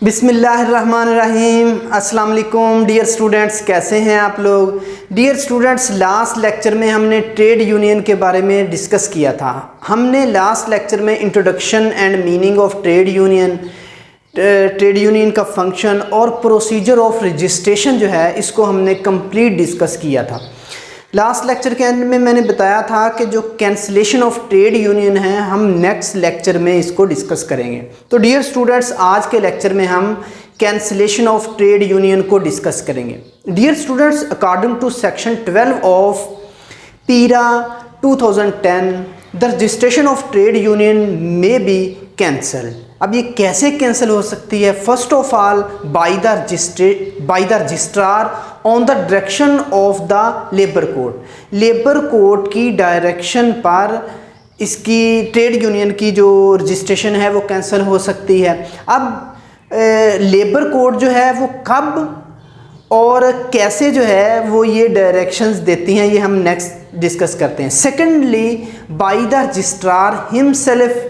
बिस्मिल्लाहिर्रहमानिर्रहीम। अस्सलाम वालेकुम डियर स्टूडेंट्स, कैसे हैं आप लोग। डियर स्टूडेंट्स, लास्ट लेक्चर में हमने ट्रेड यूनियन के बारे में डिस्कस किया था। हमने लास्ट लेक्चर में introduction and meaning of trade union का फंक्शन और प्रोसीजर ऑफ रजिस्ट्रेशन जो है इसको हमने कंप्लीट डिस्कस किया था। लास्ट लेक्चर के एंड में मैंने बताया था कि जो कैंसिलेशन ऑफ ट्रेड यूनियन है हम नेक्स्ट लेक्चर में इसको डिस्कस करेंगे। तो डियर स्टूडेंट्स, आज के लेक्चर में हम कैंसिलेशन ऑफ ट्रेड यूनियन को डिस्कस करेंगे। Dear students, according to section 12 of PIRA 2010 the registration of trade union may be cancel. अब ये कैसे कैंसिल हो सकती है? First of all by the registrar on the direction of the labour code. Labour code की direction पर इसकी trade union की जो रजिस्ट्रेशन है वो कैंसिल हो सकती है। अब लेबर कोड जो है वो कब और कैसे जो है वो ये डायरेक्शंस देती हैं, ये हम नेक्स्ट डिस्कस करते हैं। Secondly bye the registrar himself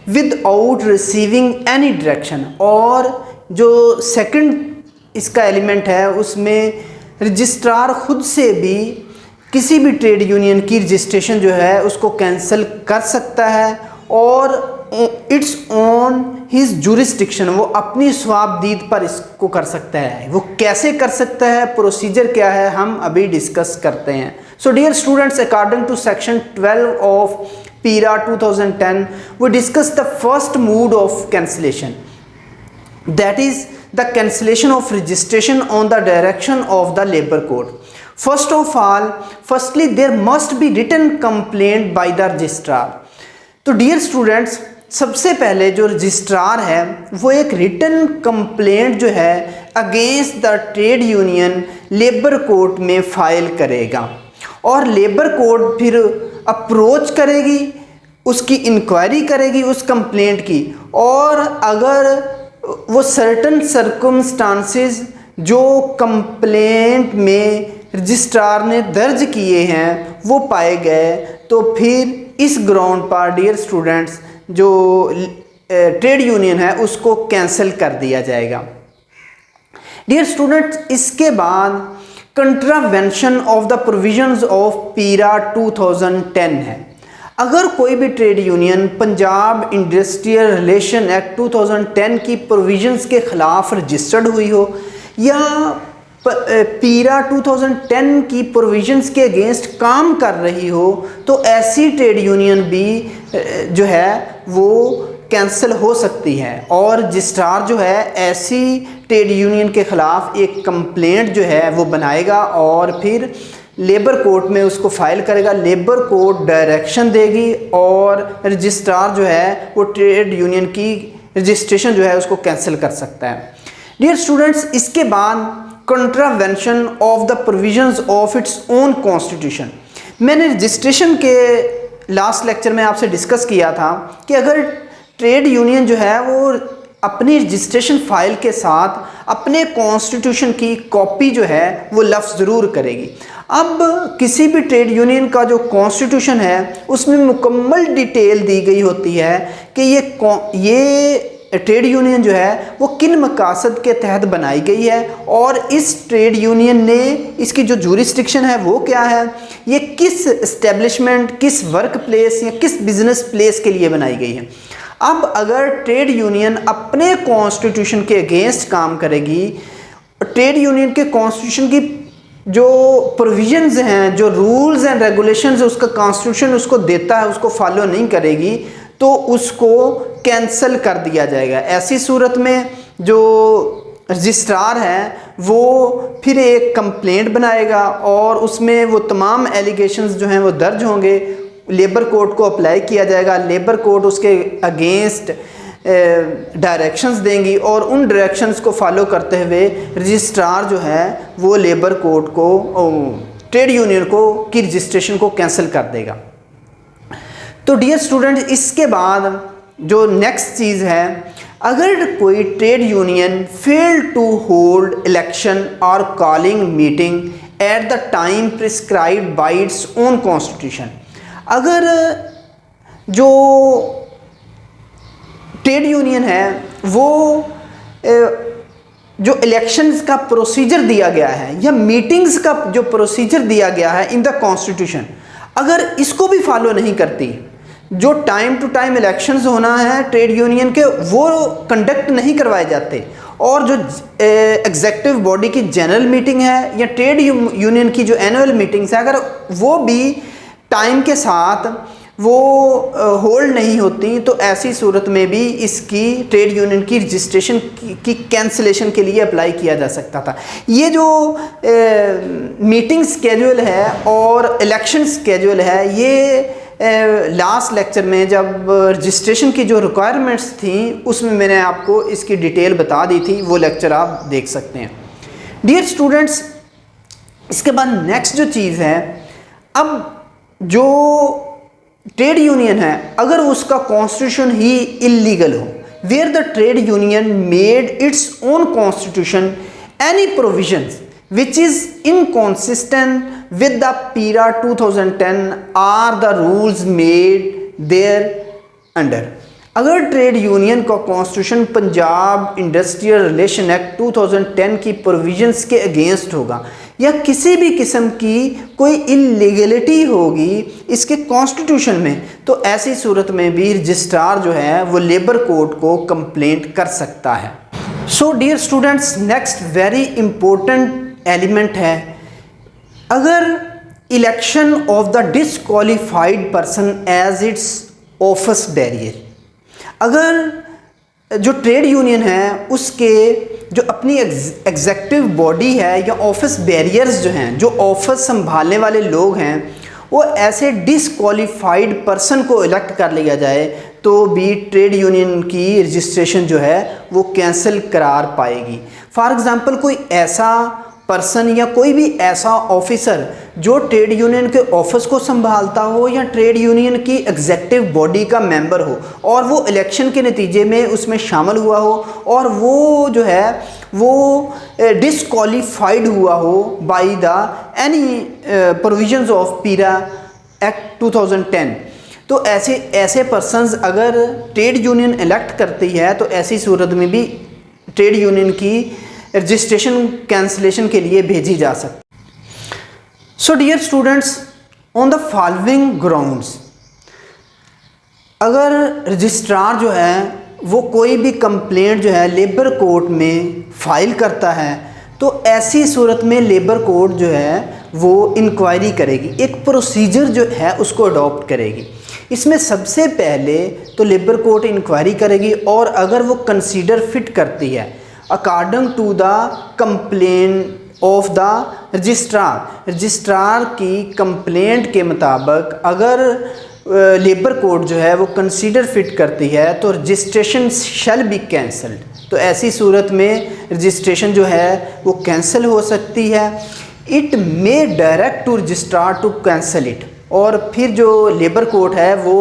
without receiving any direction. और जो सेकंड इसका एलिमेंट है उसमें रजिस्ट्रार खुद से भी किसी भी ट्रेड यूनियन की रजिस्ट्रेशन जो है उसको कैंसिल कर सकता है और इट्स ऑन हिज जुरिस्डिक्शन, वो अपनी स्वाबदीद पर इसको कर सकता है। वो कैसे कर सकता है, प्रोसीजर क्या है, हम अभी डिस्कस करते हैं। So dear students, according to section 12 of PIRA 2010 we discuss the first mode of cancellation, that is the cancellation of registration on the direction of the labor code. Firstly there must be written complaint by the registrar. तो dear students, सबसे पहले जो registrar है वो एक written complaint जो है against the trade union labour court में फाइल करेगा और लेबर कोर्ट फिर अप्रोच करेगी, उसकी इंक्वायरी करेगी उस कंप्लेंट की। और अगर वो सर्टन सर्कमस्टांसेस जो कंप्लेंट में रजिस्ट्रार ने दर्ज किए हैं वो पाए गए तो फिर इस ग्राउंड पर डियर स्टूडेंट्स जो ट्रेड यूनियन है उसको कैंसिल कर दिया जाएगा। डियर स्टूडेंट्स, इसके बाद contravention of the provisions of PIRA 2010 है। अगर कोई भी trade union Punjab industrial relation act 2010 की प्रोविजंस के खिलाफ रजिस्टर्ड हुई हो या पीरा 2010 की प्रोविजंस के अगेंस्ट काम कर रही हो तो ऐसी ट्रेड यूनियन भी जो है वो कैंसिल हो सकती है और रजिस्ट्रार जो है ऐसी ट्रेड यूनियन के ख़िलाफ़ एक कंप्लेंट जो है वो बनाएगा और फिर लेबर कोर्ट में उसको फाइल करेगा। लेबर कोर्ट डायरेक्शन देगी और रजिस्ट्रार जो है वो ट्रेड यूनियन की रजिस्ट्रेशन जो है उसको कैंसिल कर सकता है। डियर स्टूडेंट्स, इसके बाद contravention of the provisions of its own constitution. मैंने रजिस्ट्रेशन के लास्ट लेक्चर में आपसे डिस्कस किया था कि अगर ट्रेड यूनियन जो है वो अपनी रजिस्ट्रेशन फाइल के साथ अपने कॉन्स्टिट्यूशन की कॉपी जो है वो लफ्ज़ ज़रूर करेगी। अब किसी भी ट्रेड यूनियन का जो कॉन्स्टिट्यूशन है उसमें मुकम्मल डिटेल दी गई होती है कि ये ट्रेड यूनियन जो है वो किन मकासद के तहत बनाई गई है और इस ट्रेड यूनियन ने इसकी जो जुरिस्डिक्शन है वो क्या है, ये किस एस्टेब्लिशमेंट, किस वर्क प्लेस या किस बिजनेस प्लेस के लिए बनाई गई है। अब अगर ट्रेड यूनियन अपने कॉन्स्टिट्यूशन के अगेंस्ट काम करेगी, ट्रेड यूनियन के कॉन्स्टिट्यूशन की जो प्रोविजंस हैं, जो रूल्स एंड रेगुलेशंस उसका कॉन्स्टिट्यूशन उसको देता है, उसको फॉलो नहीं करेगी तो उसको कैंसिल कर दिया जाएगा। ऐसी सूरत में जो रजिस्ट्रार है वो फिर एक कंप्लेंट बनाएगा और उसमें वो तमाम एलिगेशंस जो हैं वो दर्ज होंगे, लेबर कोड को अप्लाई किया जाएगा, लेबर कोड उसके अगेंस्ट डायरेक्शंस देंगी और उन डायरेक्शंस को फॉलो करते हुए रजिस्ट्रार जो है वो लेबर कोड को ट्रेड यूनियन को की रजिस्ट्रेशन को कैंसिल कर देगा। तो डियर स्टूडेंट, इसके बाद जो नेक्स्ट चीज़ है, अगर कोई trade union fail to hold election और calling meeting at the time prescribed by its own constitution. अगर जो ट्रेड यूनियन है वो जो इलेक्शंस का प्रोसीजर दिया गया है या मीटिंग्स का जो प्रोसीजर दिया गया है इन द कॉन्स्टिट्यूशन, अगर इसको भी फॉलो नहीं करती, जो टाइम टू टाइम इलेक्शंस होना है ट्रेड यूनियन के वो कंडक्ट नहीं करवाए जाते, और जो एग्जेक्टिव बॉडी की जनरल मीटिंग है या ट्रेड यूनियन की जो एनुअल मीटिंग्स है, अगर वो भी टाइम के साथ वो होल्ड नहीं होती, तो ऐसी सूरत में भी इसकी ट्रेड यूनियन की रजिस्ट्रेशन की कैंसिलेशन के लिए अप्लाई किया जा सकता था। ये जो मीटिंग स्केड्यूल है और इलेक्शन स्केड्यूल है, ये लास्ट लेक्चर में जब रजिस्ट्रेशन की जो रिक्वायरमेंट्स थी उसमें मैंने आपको इसकी डिटेल बता दी थी, वो लेक्चर आप देख सकते हैं। डियर स्टूडेंट्स, इसके बाद नेक्स्ट जो चीज़ है, अब जो ट्रेड यूनियन है अगर उसका कॉन्स्टिट्यूशन ही इलीगल हो, where the trade union made its own constitution any provisions which is inconsistent with the PIRA 2010 are the rules made there under। अगर ट्रेड यूनियन का constitution Punjab industrial relation act 2010 की provisions के against होगा या किसी भी किस्म की कोई इलीगलिटी होगी इसके कॉन्स्टिट्यूशन में, तो ऐसी सूरत में भी रजिस्ट्रार जो है वो लेबर कोर्ट को कंप्लेंट कर सकता है। So dear students, next very important element है, अगर election of the disqualified person as its office bearer, अगर जो ट्रेड यूनियन है उसके जो अपनी एग्जेक्टिव बॉडी है या ऑफिस बैरियर्स जो हैं, जो ऑफिस संभालने वाले लोग हैं, वो ऐसे डिसक्वालिफाइड पर्सन को इलेक्ट कर लिया जाए, तो भी ट्रेड यूनियन की रजिस्ट्रेशन जो है वो कैंसिल करार पाएगी। फॉर एग्ज़ाम्पल, कोई ऐसा पर्सन या कोई भी ऐसा ऑफिसर जो ट्रेड यूनियन के ऑफिस को संभालता हो या ट्रेड यूनियन की एग्जेक्टिव बॉडी का मेंबर हो और वो इलेक्शन के नतीजे में उसमें शामिल हुआ हो और वो जो है वो डिसक्वालिफाइड हुआ हो by the any provisions of पीरा एक्ट 2010, तो ऐसे पर्सन्स अगर ट्रेड यूनियन इलेक्ट करती है तो ऐसी सूरत में भी ट्रेड यूनियन की रजिस्ट्रेशन कैंसिलेशन के लिए भेजी जा सकती। So dear students, on the following grounds, अगर रजिस्ट्रार जो है वो कोई भी कंप्लेंट जो है लेबर कोर्ट में फाइल करता है, तो ऐसी सूरत में लेबर कोर्ट जो है वो इंक्वायरी करेगी, एक प्रोसीजर जो है उसको अडॉप्ट करेगी। इसमें सबसे पहले तो लेबर कोर्ट इंक्वायरी करेगी और अगर वो कंसीडर फिट करती है according to the complaint of the registrar, registrar की कंप्लेंट के मुताबिक अगर लेबर कोर्ट जो है वो कंसीडर फिट करती है तो रजिस्ट्रेशन शैल बी कैंसल्ड, तो ऐसी सूरत में रजिस्ट्रेशन जो है वो कैंसिल हो सकती है। It may direct to registrar to cancel it, और फिर जो लेबर कोर्ट है वो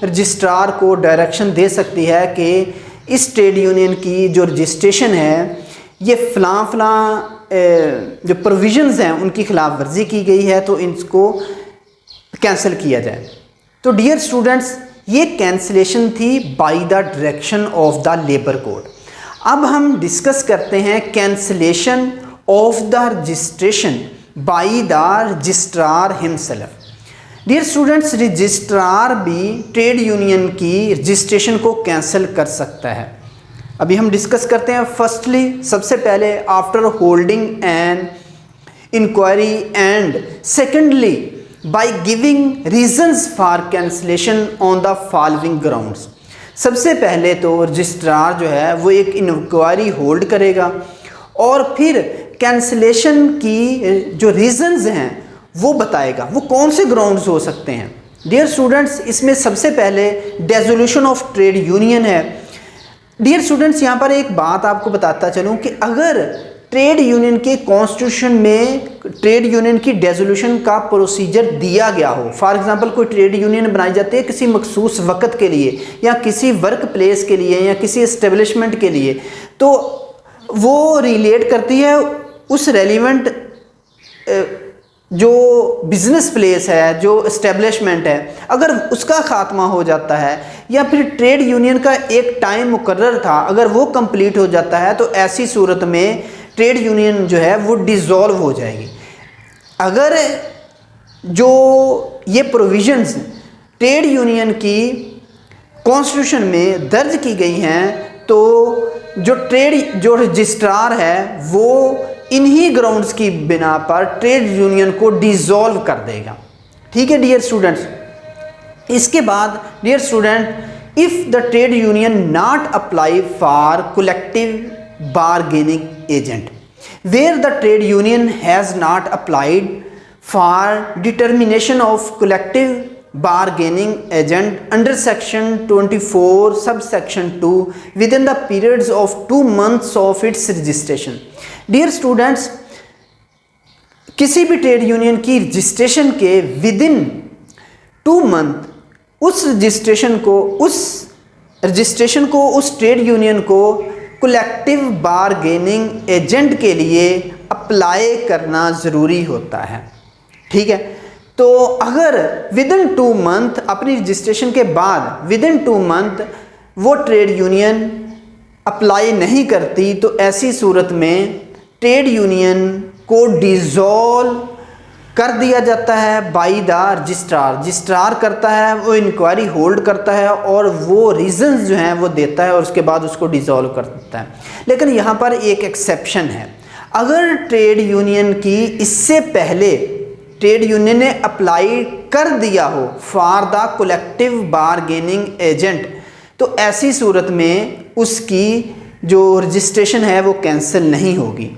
रजिस्ट्रार को डायरेक्शन दे सकती है कि इस ट्रेड यूनियन की जो रजिस्ट्रेशन है ये फ़लाँ जो प्रोविजंस हैं उनकी खिलाफ वर्जी की गई है, तो इनको कैंसिल किया जाए। तो डियर स्टूडेंट्स, ये कैंसिलेशन थी by the direction of the labour court. अब हम डिस्कस करते हैं cancellation of the registration by the registrar himself. Dear students, registrar भी ट्रेड यूनियन की रजिस्ट्रेशन को कैंसिल कर सकता है। अभी हम डिस्कस करते हैं। फर्स्टली, सबसे पहले after holding an inquiry, and secondly by giving reasons for cancellation on the following grounds. सबसे पहले तो रजिस्ट्रार जो है वो एक इंक्वायरी होल्ड करेगा और फिर कैंसिलेशन की जो रीजंस हैं वो बताएगा, वो कौन से ग्राउंड्स हो सकते हैं। डियर स्टूडेंट्स, इसमें सबसे पहले डिसोल्यूशन ऑफ ट्रेड यूनियन है। डियर स्टूडेंट्स, यहाँ पर एक बात आपको बताता चलूँ कि अगर ट्रेड यूनियन के कॉन्स्टिट्यूशन में ट्रेड यूनियन की डिसोल्यूशन का प्रोसीजर दिया गया हो, फॉर एग्जांपल कोई ट्रेड यूनियन बनाई जाती है किसी मखसूस वक्त के लिए या किसी वर्क प्लेस के लिए या किसी एस्टेब्लिशमेंट के लिए, तो वो रिलेट करती है उस रेलिवेंट जो बिज़नेस प्लेस है, जो इस्टेब्लिशमेंट है, अगर उसका ख़ात्मा हो जाता है या फिर ट्रेड यूनियन का एक टाइम मुकर्रर था, अगर वो कंप्लीट हो जाता है तो ऐसी सूरत में ट्रेड यूनियन जो है वो डिज़ोल्व हो जाएगी। अगर जो ये प्रोविजंस ट्रेड यूनियन की कॉन्स्टिट्यूशन में दर्ज की गई हैं तो जो रजिस्ट्रार है वो इन्हीं ग्राउंड्स की बिना पर ट्रेड यूनियन को डिज़ोल्व कर देगा। ठीक है डियर स्टूडेंट्स। इसके बाद dear student, if the trade union not apply for collective bargaining agent where the trade union has not applied for determination of collective bargaining agent under section 24 subsection 2 within the periods of 2 months of its registration। dear students, किसी भी trade union की registration के within 2 month उस registration को उस trade union को collective bargaining agent के लिए अप्लाई करना ज़रूरी होता है। ठीक है, तो अगर विदिन 2 मंथ अपनी रजिस्ट्रेशन के बाद विदिन 2 मंथ वो ट्रेड यूनियन अप्लाई नहीं करती तो ऐसी सूरत में ट्रेड यूनियन को डिज़ोल्व कर दिया जाता है बाय द रजिस्ट्रार करता है, वो इंक्वायरी होल्ड करता है और वो रीजंस जो हैं वो देता है और उसके बाद उसको डिज़ोल्व कर देता है। लेकिन यहाँ पर एक एक्सेप्शन है, अगर ट्रेड यूनियन की इससे पहले ट्रेड यूनियन ने अप्लाई कर दिया हो for the collective bargaining agent तो ऐसी सूरत में उसकी जो रजिस्ट्रेशन है वो कैंसिल नहीं होगी।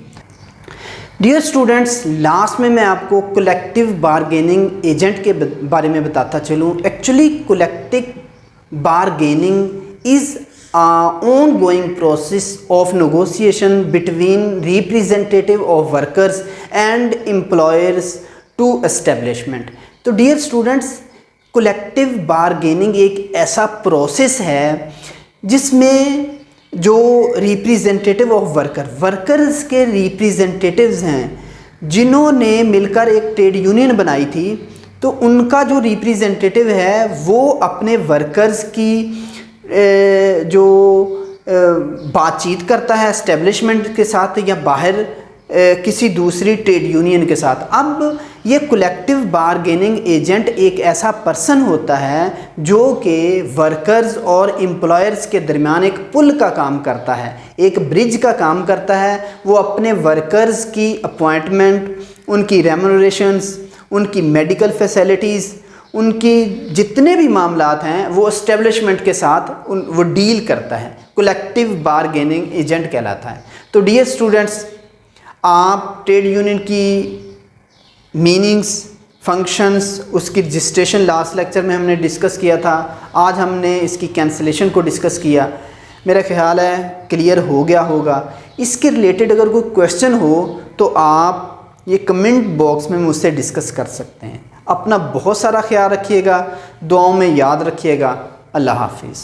डियर स्टूडेंट्स, लास्ट में मैं आपको कलेक्टिव बारगेनिंग एजेंट के बारे में बताता चलूँ। Actually collective bargaining is ongoing process of negotiation between representative of workers and employers to establishment. तो डियर स्टूडेंट्स, कलेक्टिव बारगेनिंग एक ऐसा प्रोसेस है जिसमें जो रिप्रेजेंटेटिव ऑफ वर्कर्स के रिप्रेजेंटेटिव्स हैं जिन्होंने मिलकर एक ट्रेड यूनियन बनाई थी, तो उनका जो रिप्रेजेंटेटिव है वो अपने वर्कर्स की जो बातचीत करता है एस्टेब्लिशमेंट के साथ या बाहर किसी दूसरी ट्रेड यूनियन के साथ। अब ये कलेक्टिव बारगेनिंग एजेंट एक ऐसा पर्सन होता है जो कि वर्कर्स और एम्प्लॉयर्स के दरमियान एक पुल का काम करता है, एक ब्रिज का काम करता है। वो अपने वर्कर्स की अपॉइंटमेंट, उनकी रेम्यूनरेशंस, उनकी मेडिकल फैसिलिटीज़, उनकी जितने भी मामलात हैं वो एस्टेब्लिशमेंट के साथ वो डील करता है, कलेक्टिव बारगेनिंग एजेंट कहलाता है। तो डियर स्टूडेंट्स, आप ट्रेड यूनियन की मीनिंग्स, फंक्शंस, उसकी रजिस्ट्रेशन लास्ट लेक्चर में हमने डिस्कस किया था। आज हमने इसकी कैंसिलेशन को डिस्कस किया। मेरा ख्याल है क्लियर हो गया होगा। इसके रिलेटेड अगर कोई क्वेश्चन हो तो आप ये कमेंट बॉक्स में मुझसे डिस्कस कर सकते हैं। अपना बहुत सारा ख्याल रखिएगा, दुआओं में याद रखिएगा। अल्लाह हाफिज़।